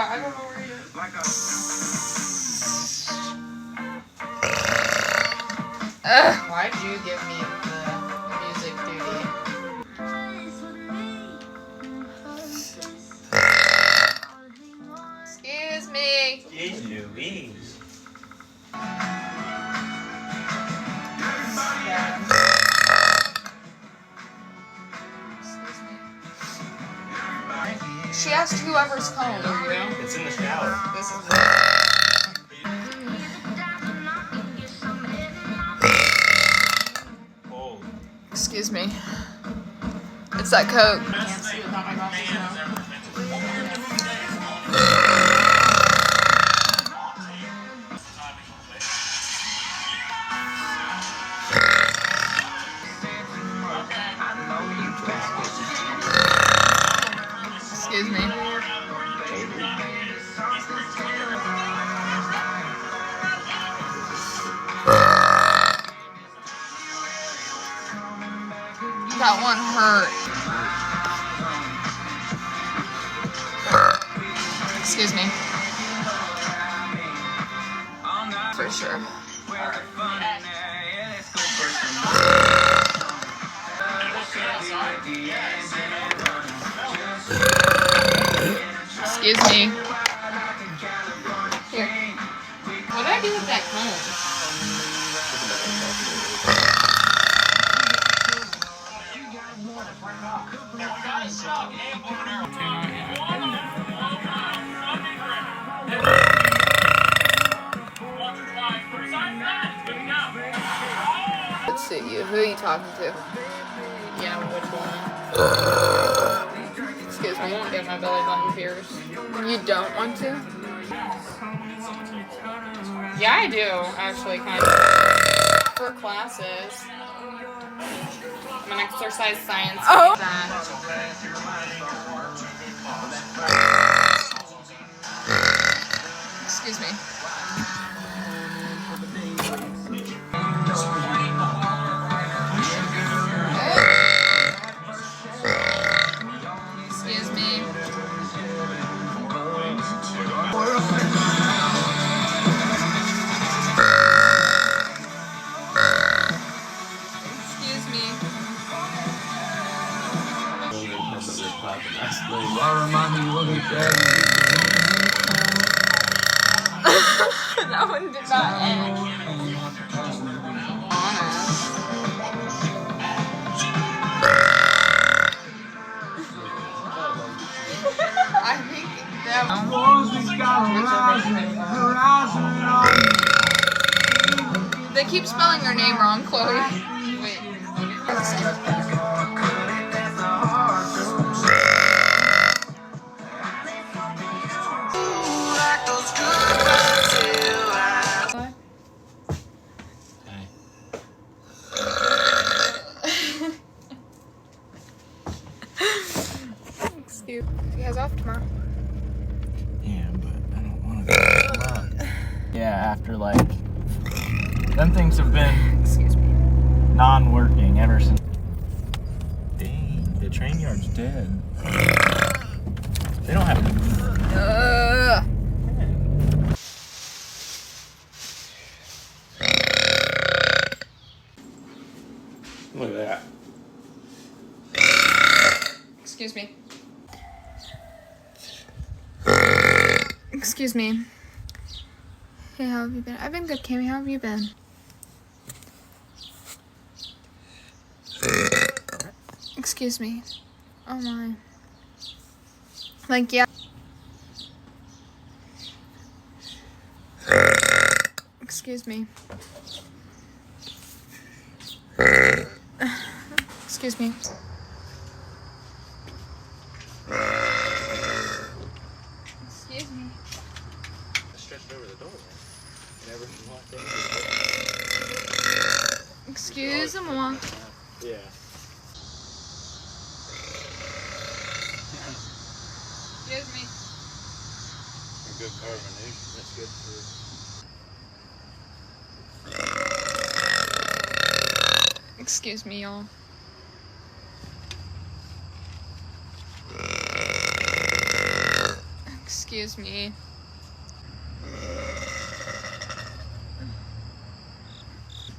Yeah, I don't know where he is. Why'd you give me the music duty? Excuse me. Jeez Louise. She asked whoever's phone. It's in the shower. This is Oh. Excuse me. It's that Coke. I can't see without my glasses now. Excuse me. That one hurt. Excuse me. For sure. Excuse me. Here. What did I do with that comb? Let's see you. Who are you talking to? Yeah, which one? Excuse me. I won't get my belly button pierced. You don't want to? Yeah, I do, actually, kind of. For classes. I'm an exercise science. Oh! Excuse me. Excuse me. Excuse me. That one did not end. I think that they keep spelling your name wrong, Chloe. Wait. Excuse me. You guys off tomorrow? Yeah, but I don't want to go tomorrow. Yeah, after like them things have been Excuse me. non-working ever since. Dang, the train yard's dead. They don't have to. Look at that. Excuse me. Excuse me. Hey, how have you been? I've been good, Cammy. How have you been? Excuse me. Oh my. Like, yeah. Excuse me. Excuse me. Excuse me. I stretched over the door. Never walked in. Excuse-moi. Yeah. Excuse me. A good carbonation. That's good for. Excuse me, y'all. Excuse Excuse me.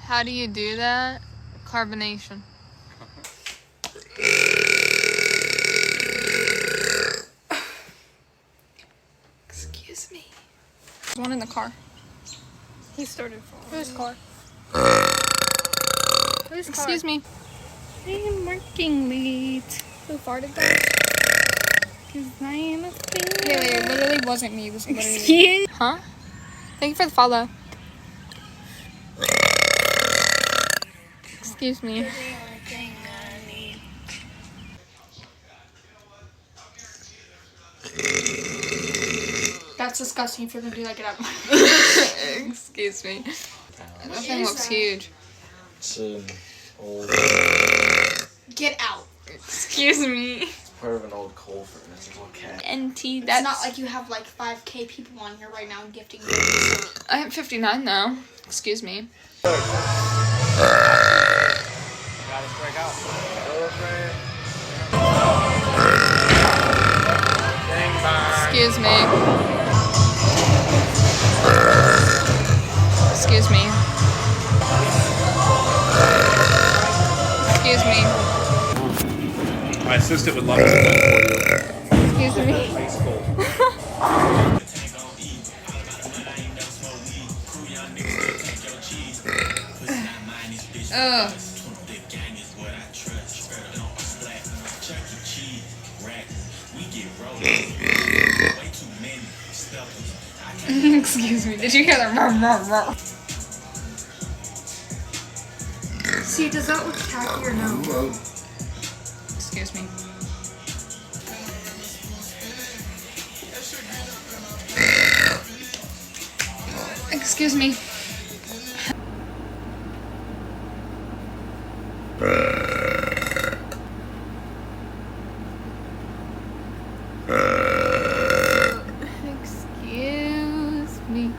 How do you do that? Carbonation. Excuse me. There's one in the car. He started falling. Whose car? Whose car? Excuse me. I am working late. Who farted though? Because I am a thing. Haley, it literally wasn't me. It was literally. Excuse. Huh? Thank you for the follow. Excuse me. That's disgusting if you're gonna do that. Get out of my Excuse me. That thing looks huge. It's an old, Get out. Excuse me. part of an old coal furnace. It's all cat. NT. That's That's not like you have like 5K people on here right now gifting you. I have 59 though. Excuse me. Gotta strike out. Excuse me. Excuse me. Excuse me. My assistant would love to do that for you. Excuse me. Ice cold. Ugh. Excuse me. Did you hear that? See, does that look tacky or no? Excuse me. Excuse me. Excuse me.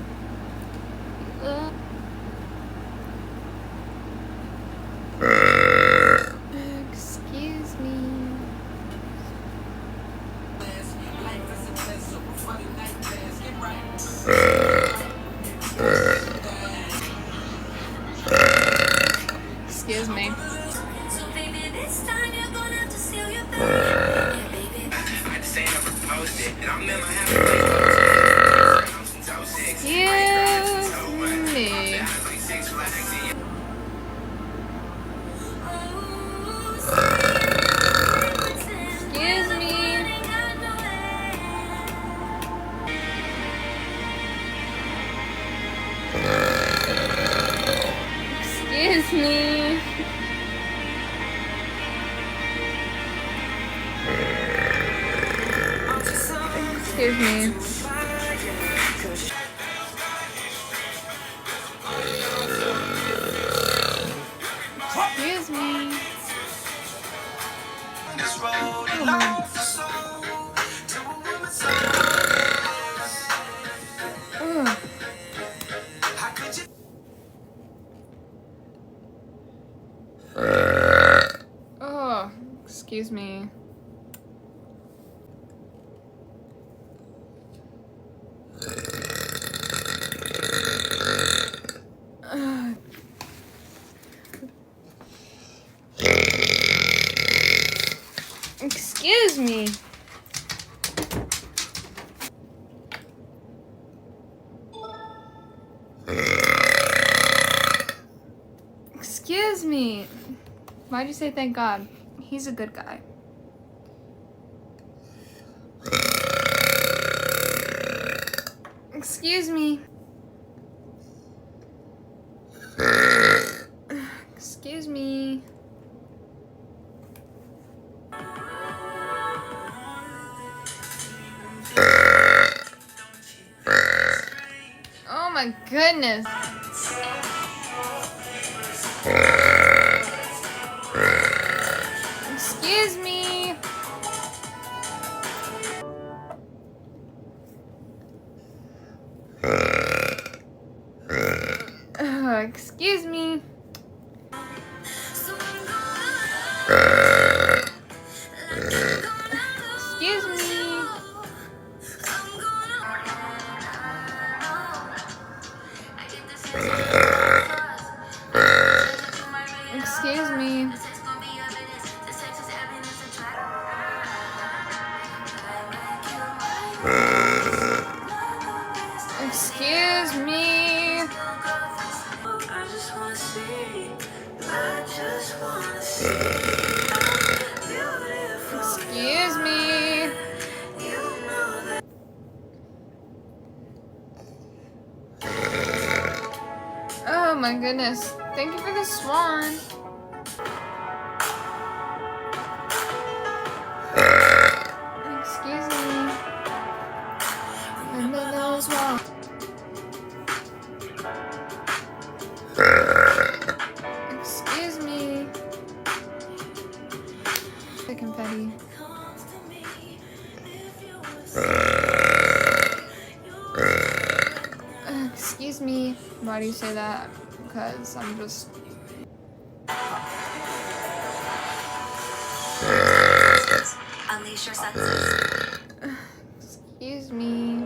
Excuse me. Excuse me. Excuse me. Excuse me. Excuse me. Excuse me. Excuse me. Ugh. Oh, excuse me. Ugh. Excuse me. Excuse me. Why'd you say thank God? He's a good guy. Excuse me. Excuse me. Oh my goodness. Excuse me. Excuse me. Excuse me. goodness. Thank you for the swan. Excuse me. And then that was wrong. Excuse me. The confetti. Excuse me. Why do you say that? Because I'm just... Unleash your senses. Excuse me.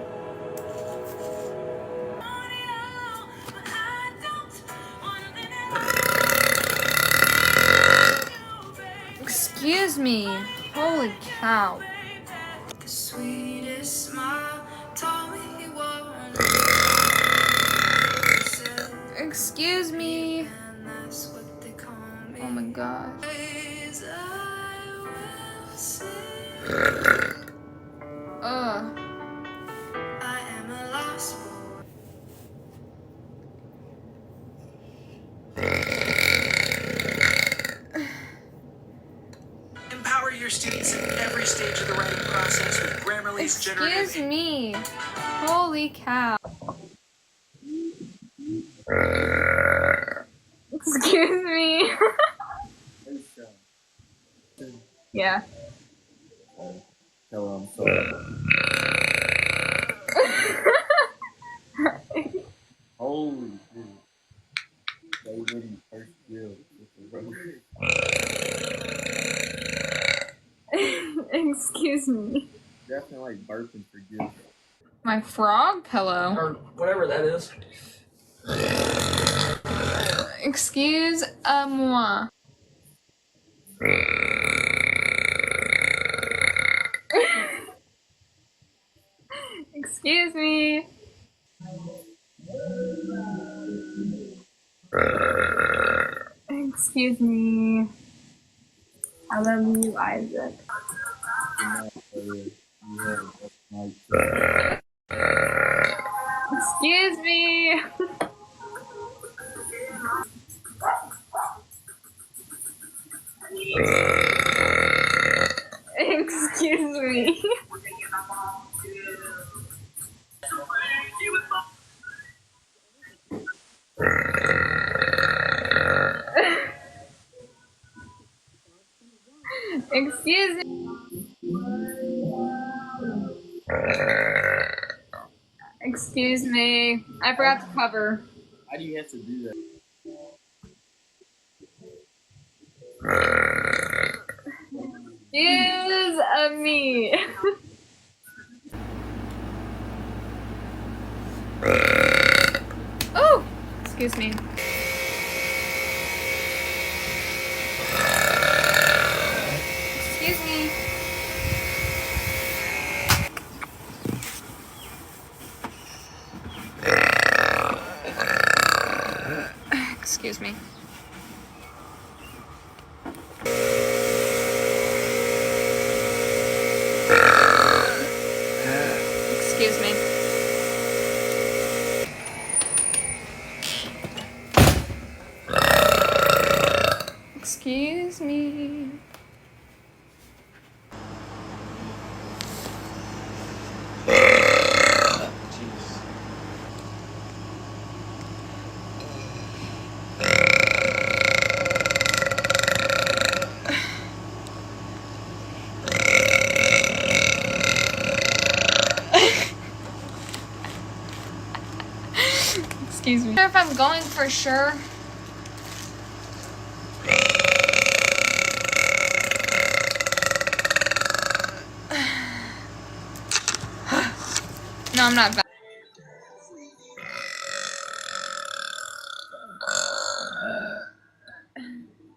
Excuse me. Holy cow. The sweetest smile told me he wanted. Excuse me. And that's what they call me. Oh my god. Ugh. I am a lost Empower your students in every stage of the writing process with Grammarly's generative. Excuse me. Holy cow. Excuse me. Yeah. Hello, I'm sorry. Holy shit. They really first deal with the road. Excuse me. Definitely like burping for gifts. My frog pillow. Or whatever that is. Excuse moi. Excuse me. Excuse me. I love you, Isaac. Excuse me. Excuse me. Excuse me. Excuse me. I forgot to cover. Why do you have to do that? Excuse me. Oh, excuse me. Excuse me. Excuse me. Excuse me. Excuse me. Excuse me. If I'm going for sure. No, I'm not.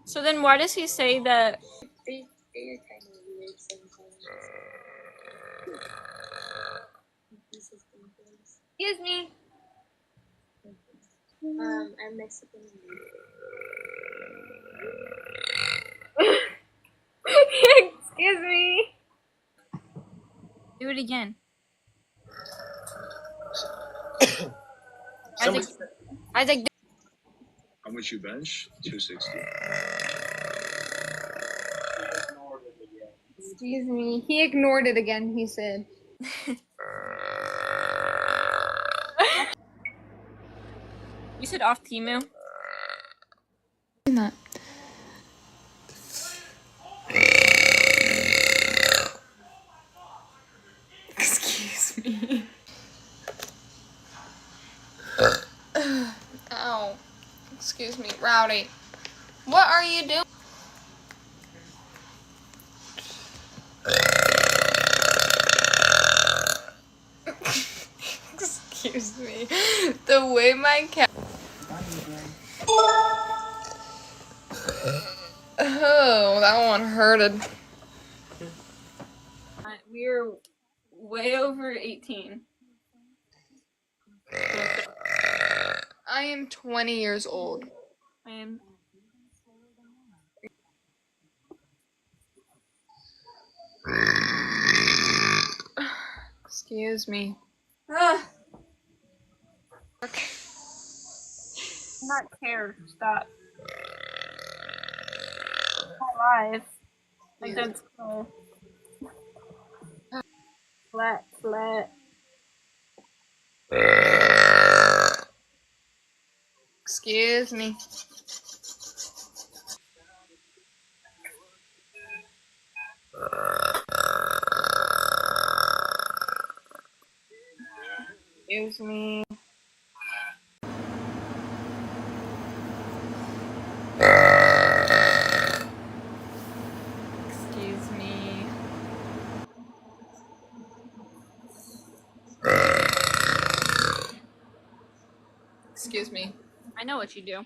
So then why does he say that? Excuse me. I'm Mexican. Excuse me. Do it again. Somebody, Isaac, much you bench? 260. Excuse me. He ignored it again, he said. You said off Timu. Not. Excuse me. Ow. Excuse me, Rowdy. What are you doing? Excuse me. The way my cat. Oh, that one hurted. We're way over 18. I am 20 years old. I am. Excuse me. Not care. Stop. Not live. Like that's cool. Flat. Excuse me. Excuse me. Excuse me. Excuse me. I know what you do.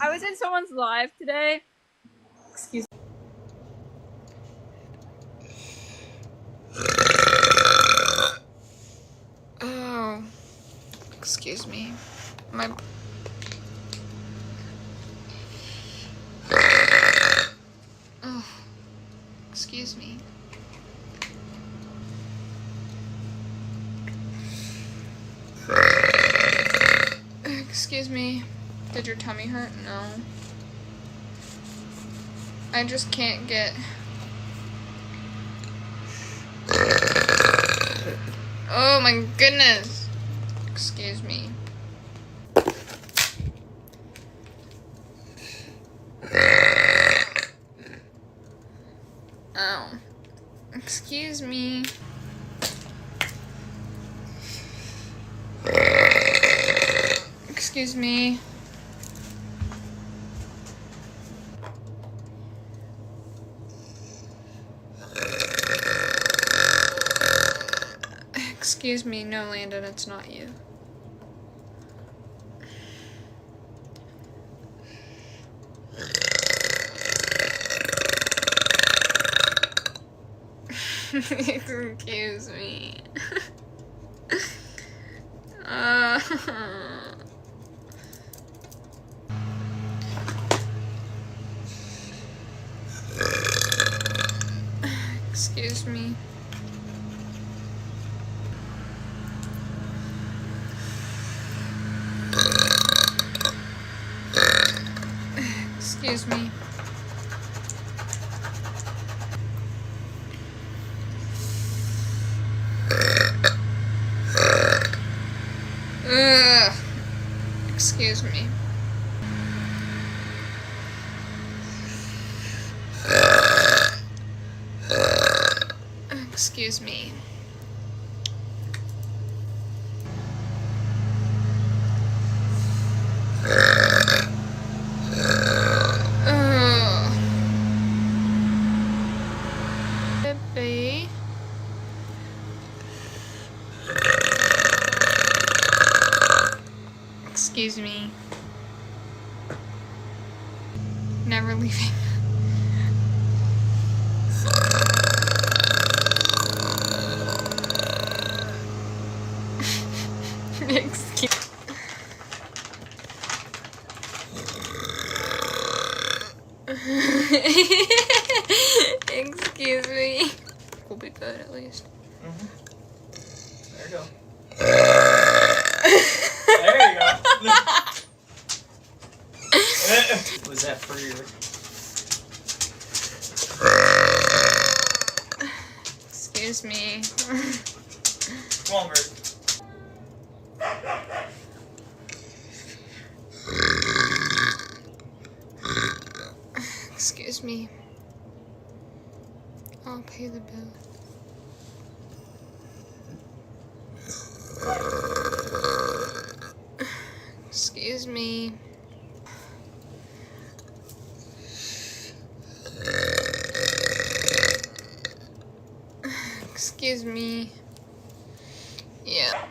I was in someone's live today. Excuse me. Oh. Excuse me. My. Oh. Excuse me. Excuse me. Did your tummy hurt? No. I just can't get. Oh my goodness. Excuse me. Ow. Excuse me. Excuse me. Excuse me, no, Landon, it's not you. Excuse me. Excuse me. Excuse me. Ugh. Excuse me. Excuse me. Baby. Excuse me. Never leaving. Excuse Excuse me. We'll be good at least. There you go. There you go. Was that for your... Excuse me. Come on, Bird. Excuse me. I'll pay the bill. Excuse me. Excuse me. Yeah.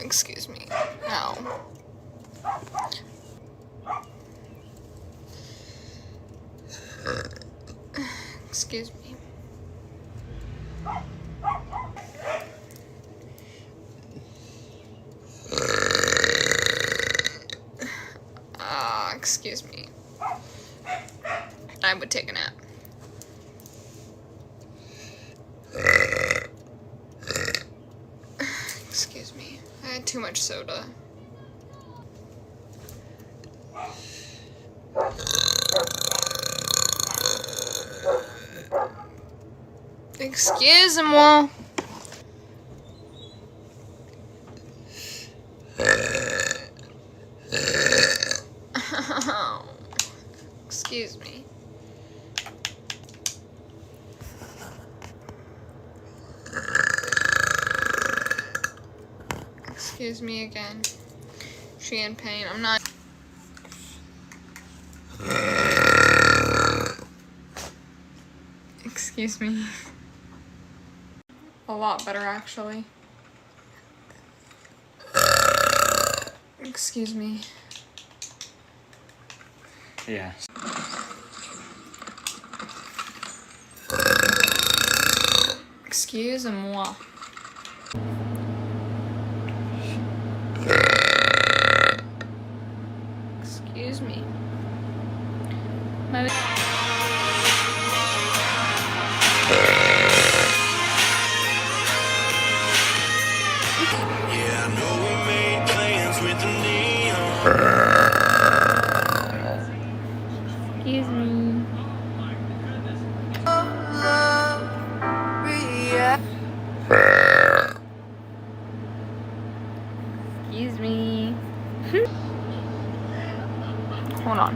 Excuse me. No. Excuse me. Excuse me. I would take a nap. Excuse me. I had too much soda. Excusez-moi. Excuse me. Excuse me again. She in pain. I'm not. Excuse me. A lot better, actually. Excuse me. Yeah. Excusez-moi. Excuse me. My Excuse me. Excuse me. Hold on.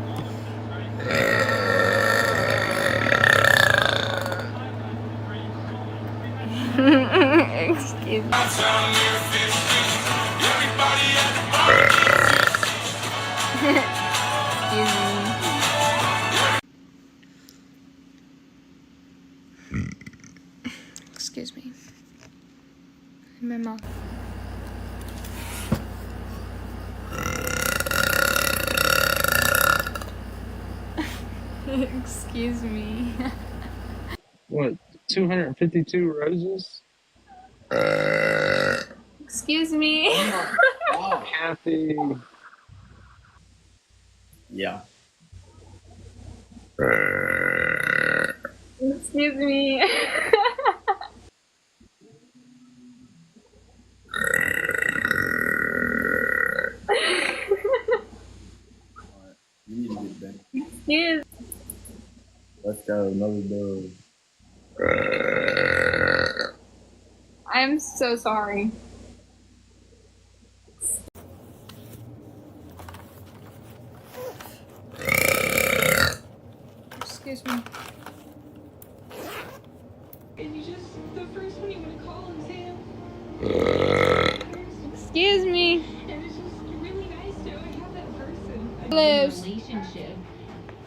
Excuse me. Excuse me. Excuse me. My mouth. Excuse me. What, 252 roses? Excuse me. Kathy. Yeah. Excuse me. You need to get back. Excuse. Let's go, another dog. I'm so sorry. Excuse me. And you just, the first one you want to call him Sam. Excuse me. And it's just really nice to have that person. Liz. Relationship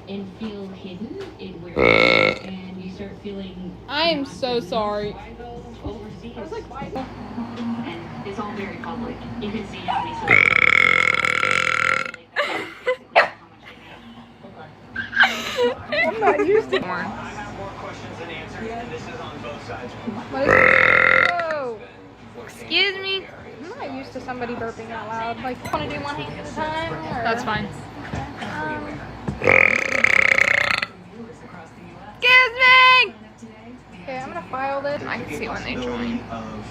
and feel hidden in where you are, and you start feeling. I am so sorry. Overseas. I was like, why? And it's all very public. You can see how many. I'm not used to. I have more questions than answers, and this is on both sides. What is Whoa. Excuse me. I'm not used to somebody burping out loud. Like, want to do one hand at a time? Or? That's fine. profile this. I can see when they join. Of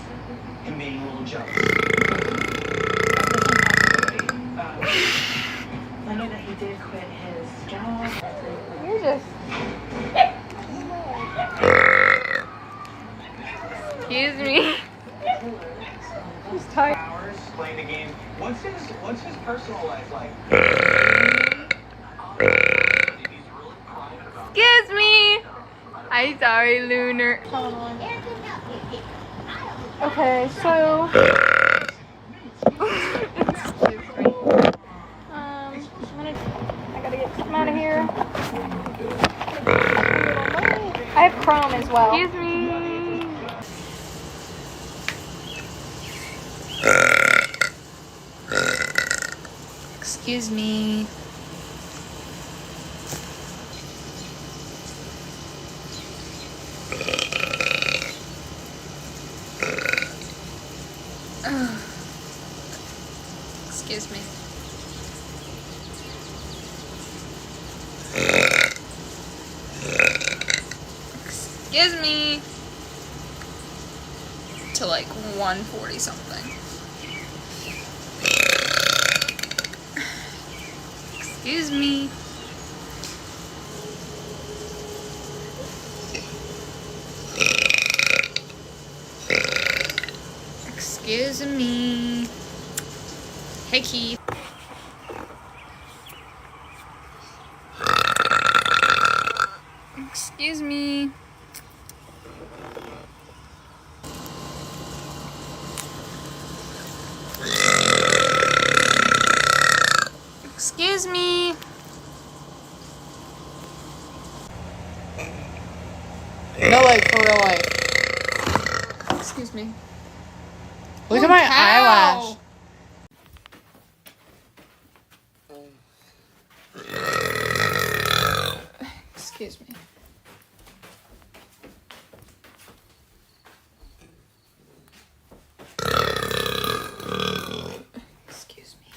him being a little jealous. I know that he did quit his job. You're just. Excuse me. He's tired. Hours playing the game. What's his personal life like? Excuse me. I'm sorry, Lunar. Okay, so. Excuse me. I gotta get something out of here. I have Chrome as well. Excuse me. Excuse me. Excuse me. Excuse me. To like 140 something. Excuse me. Excuse me. Hey, Keith. Excuse me. Excuse me. No, like, for real life. Excuse me. Look at my eyelash. Excuse me. Excuse me.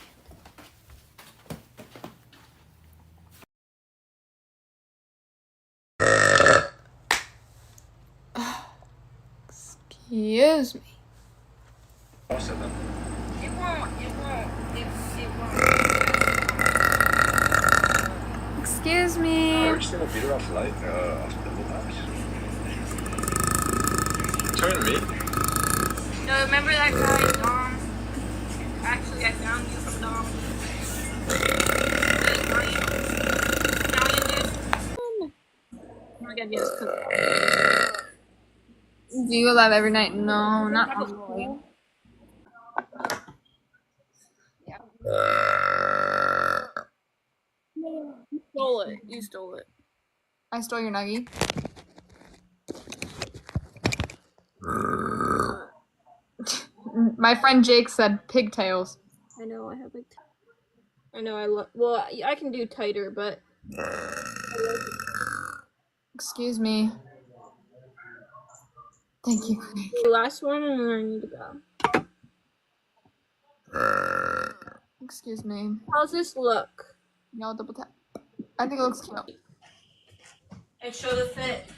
Excuse me. Excuse me. Turn me. No, remember that guy, Dom? Actually, I found you from Dom. Do you alive every night? No, not really. You stole it. You stole it. I stole your nuggie. My friend Jake said pigtails. I know, I have like. I know, I love. Well, I can do tighter, but. Excuse me. Thank you. The last one, and then I need to go. Excuse me. How's this look? Y'all double tap. I think it looks cute. And show the fit.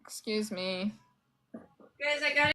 Excuse me. Guys, I got